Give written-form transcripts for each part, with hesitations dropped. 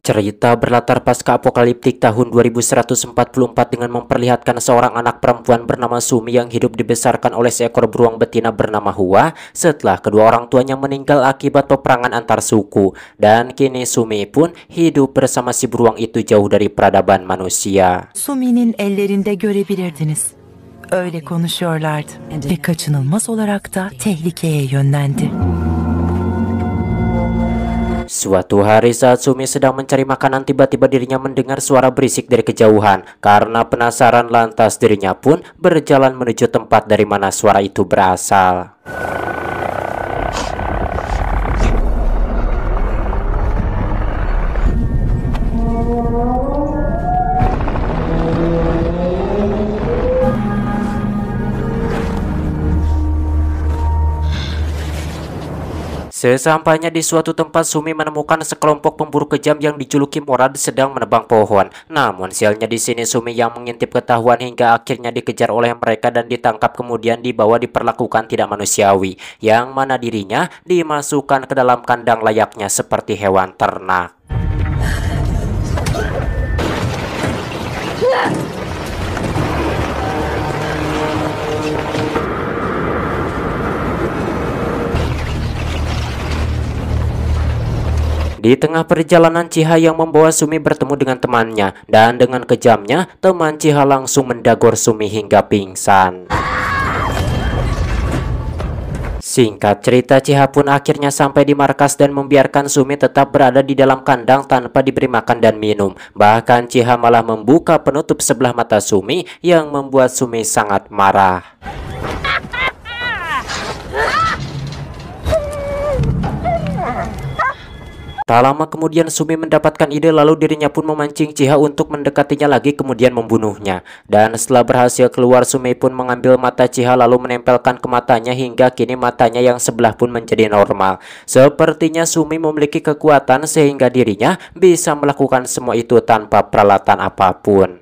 Cerita berlatar pasca apokaliptik tahun 2144 dengan memperlihatkan seorang anak perempuan bernama Sumi yang hidup dibesarkan oleh seekor beruang betina bernama Hua setelah kedua orang tuanya meninggal akibat peperangan antar suku. Dan kini Sumi pun hidup bersama si beruang itu jauh dari peradaban manusia. Sumi'nin ellerinde görebilirdiniz. Öyle konuşuyorlardı ve kaçınılmaz olarak da tehlikeye yönlendi. Suatu hari saat Sumi sedang mencari makanan, tiba-tiba dirinya mendengar suara berisik dari kejauhan. Karena penasaran, lantas dirinya pun berjalan menuju tempat dari mana suara itu berasal. Sesampainya di suatu tempat, Sumi menemukan sekelompok pemburu kejam yang dijuluki Morad sedang menebang pohon. Namun sialnya di sini Sumi yang mengintip ketahuan hingga akhirnya dikejar oleh mereka dan ditangkap, kemudian dibawa diperlakukan tidak manusiawi, yang mana dirinya dimasukkan ke dalam kandang layaknya seperti hewan ternak. Di tengah perjalanan, Chiha yang membawa Sumi bertemu dengan temannya, dan dengan kejamnya teman Chiha langsung mendagor Sumi hingga pingsan. Singkat cerita, Chiha pun akhirnya sampai di markas dan membiarkan Sumi tetap berada di dalam kandang tanpa diberi makan dan minum. Bahkan Chiha malah membuka penutup sebelah mata Sumi yang membuat Sumi sangat marah. Tak lama kemudian Sumi mendapatkan ide, lalu dirinya pun memancing Chiha untuk mendekatinya lagi kemudian membunuhnya. Dan setelah berhasil keluar, Sumi pun mengambil mata Chiha lalu menempelkan ke matanya hingga kini matanya yang sebelah pun menjadi normal. Sepertinya Sumi memiliki kekuatan sehingga dirinya bisa melakukan semua itu tanpa peralatan apapun.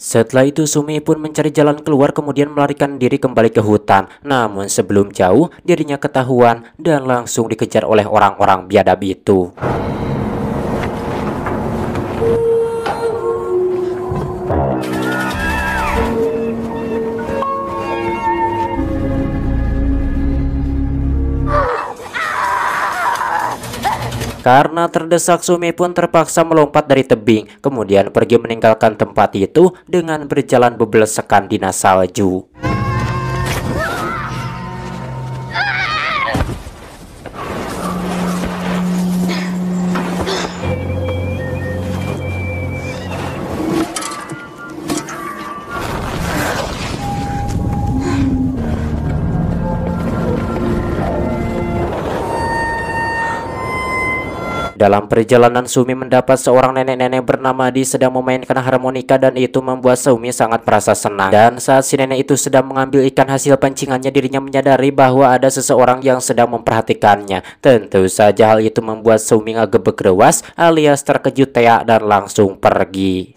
Setelah itu Sumi pun mencari jalan keluar kemudian melarikan diri kembali ke hutan. Namun sebelum jauh dirinya ketahuan dan langsung dikejar oleh orang-orang biadab itu. Karena terdesak, Sumi pun terpaksa melompat dari tebing, kemudian pergi meninggalkan tempat itu dengan berjalan bebelesekan di salju. Dalam perjalanan, Sumi mendapat seorang nenek-nenek bernama Di sedang memainkan harmonika dan itu membuat Sumi sangat merasa senang. Dan saat si nenek itu sedang mengambil ikan hasil pancingannya, dirinya menyadari bahwa ada seseorang yang sedang memperhatikannya. Tentu saja hal itu membuat Sumi ngegebek rewas alias terkejut teak dan langsung pergi.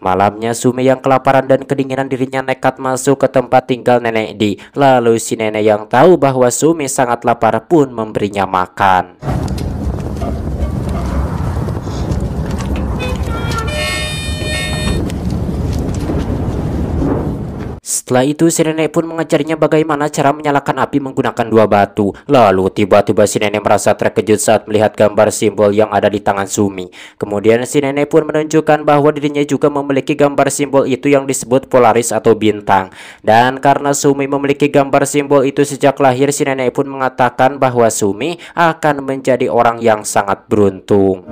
Malamnya Sumi yang kelaparan dan kedinginan, dirinya nekat masuk ke tempat tinggal nenek Di. Lalu si nenek yang tahu bahwa Sumi sangat lapar pun memberinya makan. Setelah itu si nenek pun mengajarinya bagaimana cara menyalakan api menggunakan dua batu. Lalu tiba-tiba si nenek merasa terkejut saat melihat gambar simbol yang ada di tangan Sumi. Kemudian si nenek pun menunjukkan bahwa dirinya juga memiliki gambar simbol itu yang disebut Polaris atau bintang. Dan karena Sumi memiliki gambar simbol itu sejak lahir, si nenek pun mengatakan bahwa Sumi akan menjadi orang yang sangat beruntung.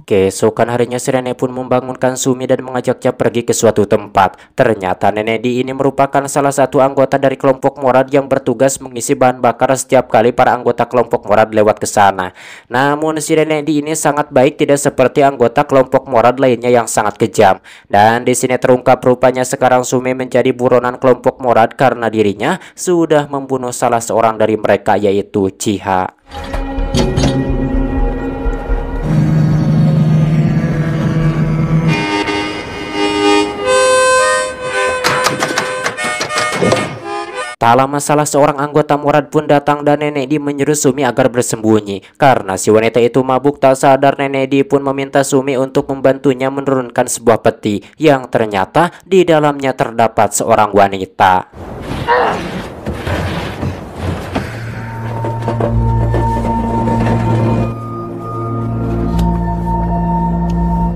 Keesokan harinya si nenek pun membangunkan Sumi dan mengajaknya pergi ke suatu tempat. Ternyata nenek Di ini merupakan salah satu anggota dari kelompok Morad yang bertugas mengisi bahan bakar setiap kali para anggota kelompok Morad lewat ke sana. Namun si nenek Di ini sangat baik, tidak seperti anggota kelompok Morad lainnya yang sangat kejam. Dan di sini terungkap rupanya sekarang Sumi menjadi buronan kelompok Morad karena dirinya sudah membunuh salah seorang dari mereka, yaitu Chiha. Tak lama salah seorang anggota Murad pun datang dan Nenek Di menyuruh Sumi agar bersembunyi. Karena si wanita itu mabuk tak sadar, Nenek Di pun meminta Sumi untuk membantunya menurunkan sebuah peti yang ternyata di dalamnya terdapat seorang wanita.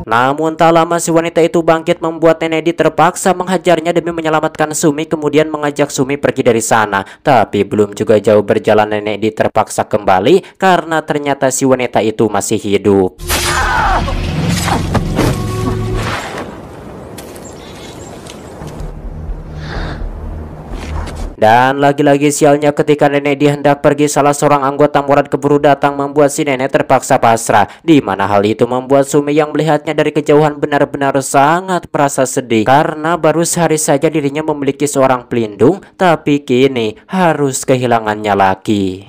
Namun tak lama si wanita itu bangkit membuat Nenek Di terpaksa menghajarnya demi menyelamatkan Sumi, kemudian mengajak Sumi pergi dari sana. Tapi belum juga jauh berjalan Nenek Di terpaksa kembali karena ternyata si wanita itu masih hidup. Dan lagi-lagi sialnya ketika Nenek Di hendak pergi, salah seorang anggota Murad keburu datang membuat si nenek terpaksa pasrah. Di mana hal itu membuat Sumi yang melihatnya dari kejauhan benar-benar sangat merasa sedih. Karena baru sehari saja dirinya memiliki seorang pelindung, tapi kini harus kehilangannya lagi.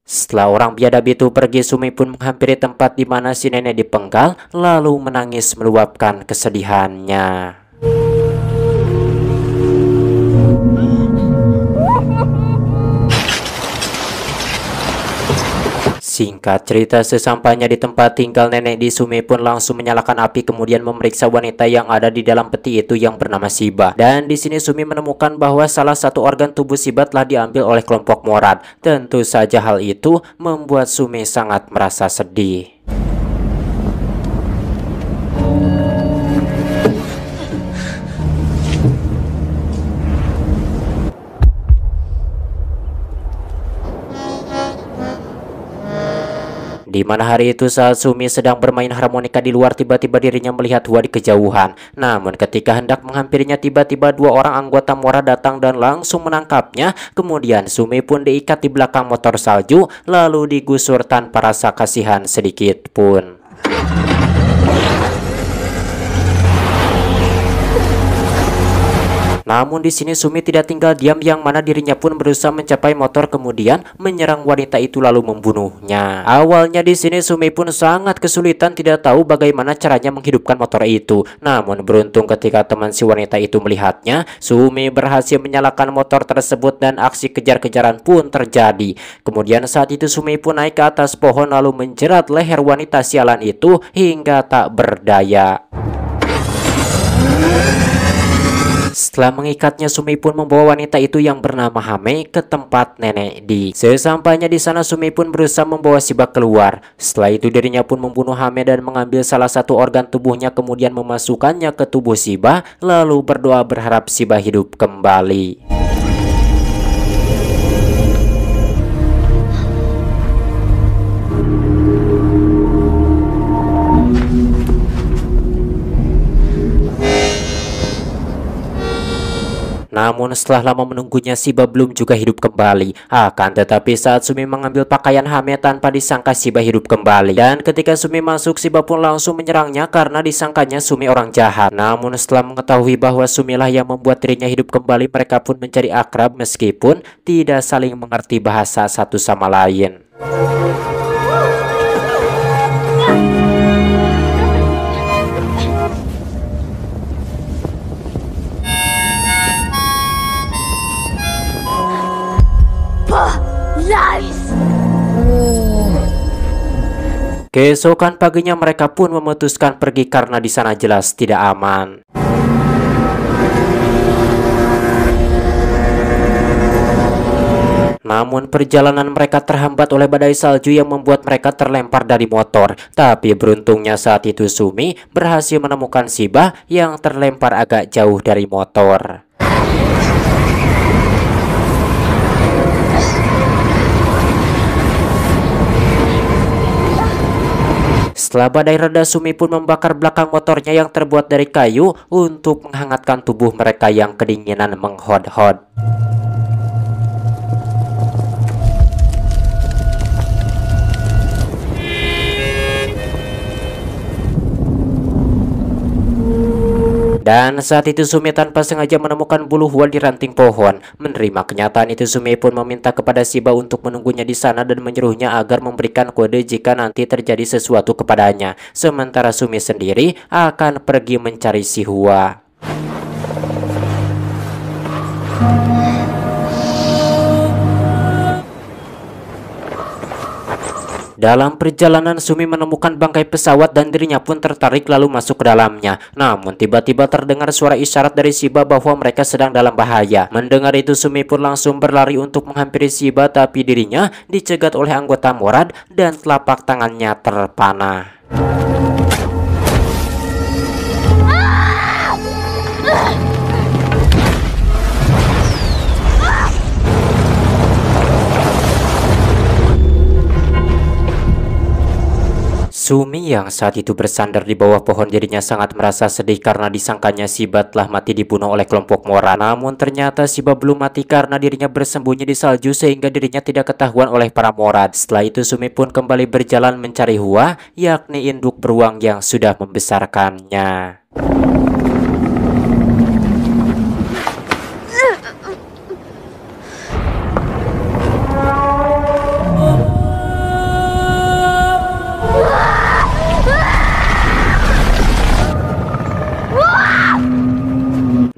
Setelah orang biadab itu pergi, Sumi pun menghampiri tempat di mana si nenek dipenggal, lalu menangis meluapkan kesedihannya. Singkat cerita, sesampainya di tempat tinggal Nenek Di, Sumi pun langsung menyalakan api kemudian memeriksa wanita yang ada di dalam peti itu yang bernama Shiba. Dan di sini Sumi menemukan bahwa salah satu organ tubuh Shiba telah diambil oleh kelompok Murad. Tentu saja hal itu membuat Sumi sangat merasa sedih. Di mana hari itu saat Sumi sedang bermain harmonika di luar, tiba-tiba dirinya melihat Hua di kejauhan. Namun ketika hendak menghampirinya, tiba-tiba dua orang anggota Murad datang dan langsung menangkapnya. Kemudian Sumi pun diikat di belakang motor salju lalu digusur tanpa rasa kasihan sedikit pun. Namun di sini Sumi tidak tinggal diam, yang mana dirinya pun berusaha mencapai motor kemudian menyerang wanita itu lalu membunuhnya. Awalnya di sini Sumi pun sangat kesulitan, tidak tahu bagaimana caranya menghidupkan motor itu. Namun beruntung ketika teman si wanita itu melihatnya, Sumi berhasil menyalakan motor tersebut dan aksi kejar-kejaran pun terjadi. Kemudian saat itu Sumi pun naik ke atas pohon lalu menjerat leher wanita sialan itu hingga tak berdaya. Setelah mengikatnya, Sumi pun membawa wanita itu yang bernama Hame ke tempat Nenek Di. Sesampainya di sana, Sumi pun berusaha membawa Shiba keluar. Setelah itu dirinya pun membunuh Hame dan mengambil salah satu organ tubuhnya kemudian memasukkannya ke tubuh Shiba lalu berdoa berharap Shiba hidup kembali. Namun setelah lama menunggunya, Shiba belum juga hidup kembali. Akan tetapi saat Sumi mengambil pakaian Hame, tanpa disangka Shiba hidup kembali. Dan ketika Sumi masuk, Shiba pun langsung menyerangnya karena disangkanya Sumi orang jahat. Namun setelah mengetahui bahwa Sumilah yang membuat dirinya hidup kembali, mereka pun mencari akrab meskipun tidak saling mengerti bahasa satu sama lain. Keesokan paginya mereka pun memutuskan pergi karena di sana jelas tidak aman. Namun perjalanan mereka terhambat oleh badai salju yang membuat mereka terlempar dari motor. Tapi beruntungnya saat itu Sumi berhasil menemukan Shiba yang terlempar agak jauh dari motor. Setelah badai reda, Sumi pun membakar belakang motornya yang terbuat dari kayu untuk menghangatkan tubuh mereka yang kedinginan menghod-hod. Dan saat itu Sumi tanpa sengaja menemukan bulu Hua di ranting pohon. Menerima kenyataan itu, Sumi pun meminta kepada Shiba untuk menunggunya di sana dan menyuruhnya agar memberikan kode jika nanti terjadi sesuatu kepadanya. Sementara Sumi sendiri akan pergi mencari si Hua. Dalam perjalanan Sumi menemukan bangkai pesawat dan dirinya pun tertarik lalu masuk ke dalamnya. Namun tiba-tiba terdengar suara isyarat dari Shiba bahwa mereka sedang dalam bahaya. Mendengar itu Sumi pun langsung berlari untuk menghampiri Shiba, tapi dirinya dicegat oleh anggota Morad dan telapak tangannya terpanah. Sumi yang saat itu bersandar di bawah pohon dirinya sangat merasa sedih karena disangkanya Shiba telah mati dibunuh oleh kelompok Morad. Namun ternyata Shiba belum mati karena dirinya bersembunyi di salju sehingga dirinya tidak ketahuan oleh para Morad. Setelah itu Sumi pun kembali berjalan mencari Hua, yakni induk beruang yang sudah membesarkannya.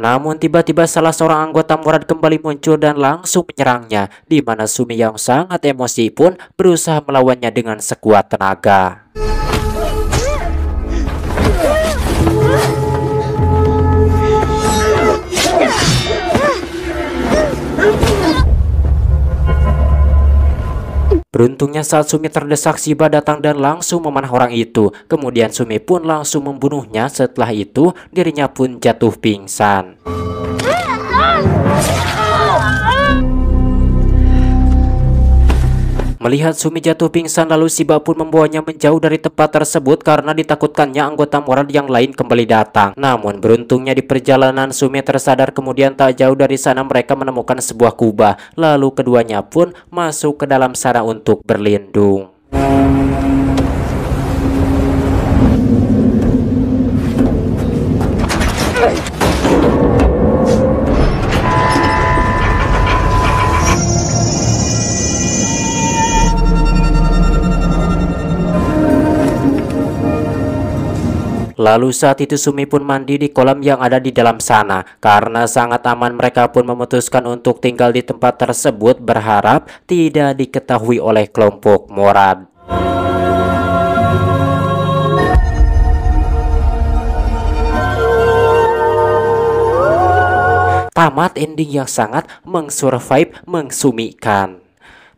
Namun tiba-tiba salah seorang anggota Morad kembali muncul dan langsung menyerangnya, di mana Sumi yang sangat emosi pun berusaha melawannya dengan sekuat tenaga. Beruntungnya saat Sumi terdesak, Shiba datang dan langsung memanah orang itu. Kemudian Sumi pun langsung membunuhnya. Setelah itu dirinya pun jatuh pingsan. Melihat Sumi jatuh pingsan, lalu Shiba pun membawanya menjauh dari tempat tersebut karena ditakutkannya anggota Morad yang lain kembali datang. Namun beruntungnya di perjalanan Sumi tersadar, kemudian tak jauh dari sana mereka menemukan sebuah kubah. Lalu keduanya pun masuk ke dalam sana untuk berlindung. Lalu saat itu Sumi pun mandi di kolam yang ada di dalam sana. Karena sangat aman, mereka pun memutuskan untuk tinggal di tempat tersebut berharap tidak diketahui oleh kelompok Morad. Tamat ending yang sangat mengsurvive, mengsumikan.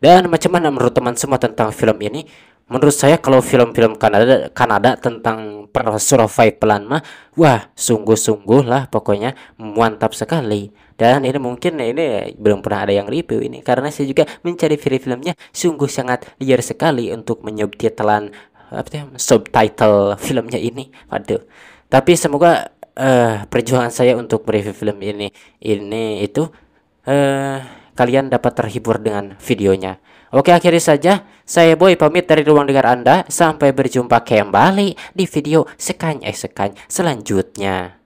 Dan macam mana menurut teman semua tentang film ini? Menurut saya kalau film-film Kanada tentang survival mah, wah sungguh-sungguh lah pokoknya mantap sekali. Dan ini mungkin ini belum pernah ada yang review ini karena saya juga mencari film-filmnya sungguh sangat liar sekali untuk menyubtitelan subtitle filmnya ini. Waduh. Tapi semoga perjuangan saya untuk mereview film ini itu kalian dapat terhibur dengan videonya. Oke, akhiri saja. Saya Boy pamit dari ruang dengar Anda. Sampai berjumpa kembali di video sekany selanjutnya.